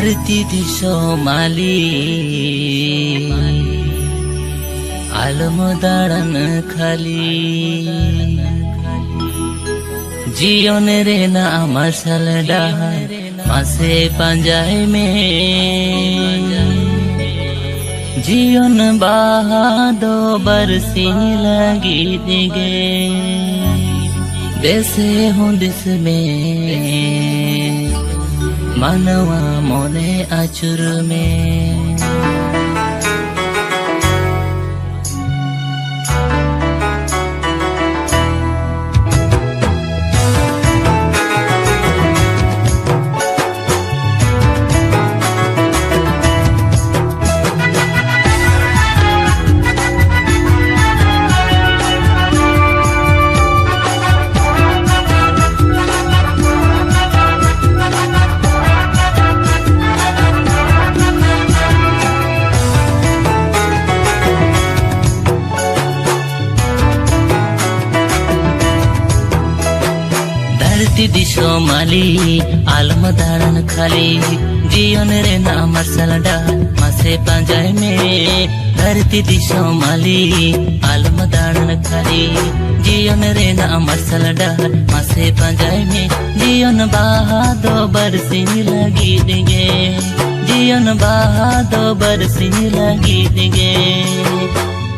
धरती दिसोमाली आलम दाड़न खाली जीवन रे ना मसल डार मासे पंजाय में जीवन बहादो बरसी लगी दिगे देसे हूँ दिस में मनवा मोने आचुर में धरती दिसोमाली आलम दाड़न खाली जीवन रे ना मसल डार मासे पंजाय में धरती दिसोमाली आलम दाड़न खाली जीवन रे ना मसल डार मासे पंजाय में जीवन बहादो बरसी लगी दिगे जीवन बहादो बरसी लगी दिगे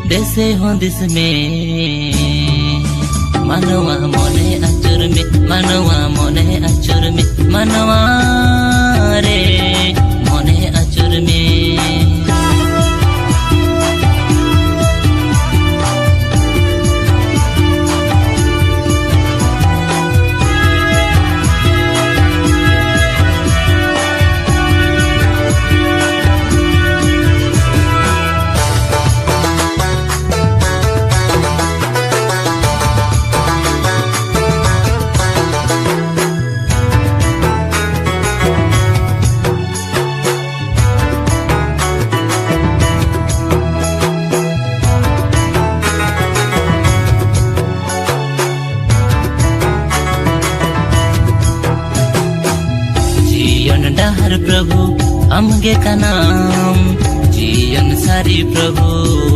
देसे हो दिस में मनवा मोने आचुर में मनवा मोने आचुर में मनवा रे मोने आचुर में डाहर प्रभु अमगे का नाम जीवन सारी प्रभु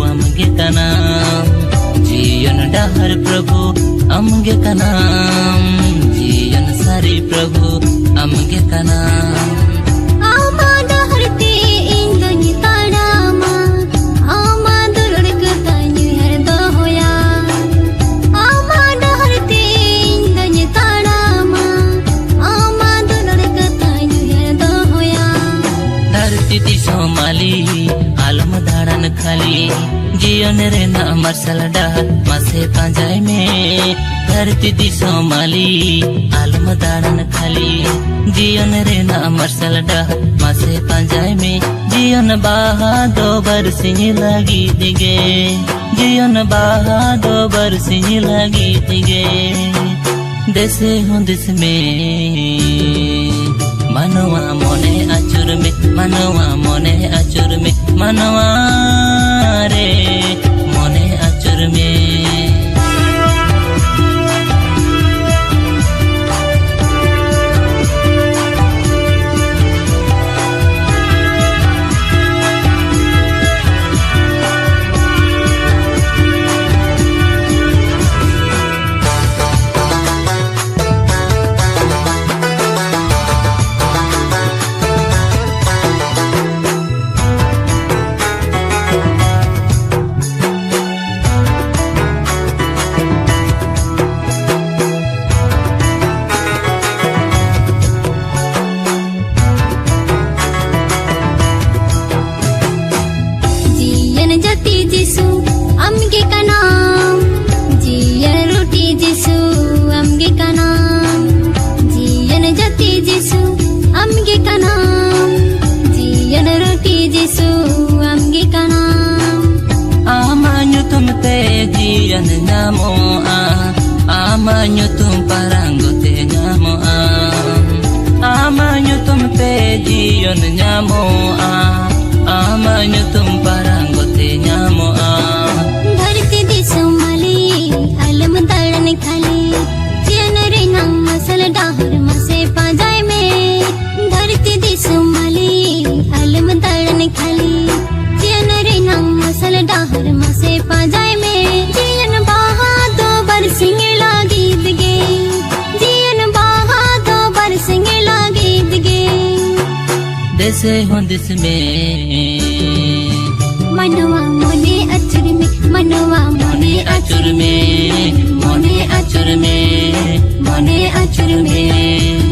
अमगे का नाम जीवन डाहर प्रभु अमगे का नाम जीवन सारी प्रभु अमगे का नाम दिसोमाली आलम दाड़न खाली जीवन रे ना मसल डार मासे पंजाय में धरती दिसोमाली आलम दाड़न खाली जीवन रे ना मसल डार मासे पंजाय में जीवन बहादो बरसी लगी दिगे जीवन बहादो बरसी लगी दिगे देसे हूँ दिस में मनवा मोने आचुर में मनवा मोने आचुर में मनवा रे मोने आचुर में jiyan nyamo amanyo tum parango te nyamo amanyo tum te jiyan nyamo amanyo tum parango te nyamo धरती दिसोमाली आलम दाड़न खाली जीवन रे ना मसल डार मासे पंजाय में धरती दिसोमाली डाहर मसे पाजाय में जियन बाहा तो बरसिंगला गीत गे जियन बाहा तो बरसिंगला गीत गे देसे हो दिस में मनवा मोने अचुर में मनवा मोने अचुर में मोने अचुर में मोने अचुर में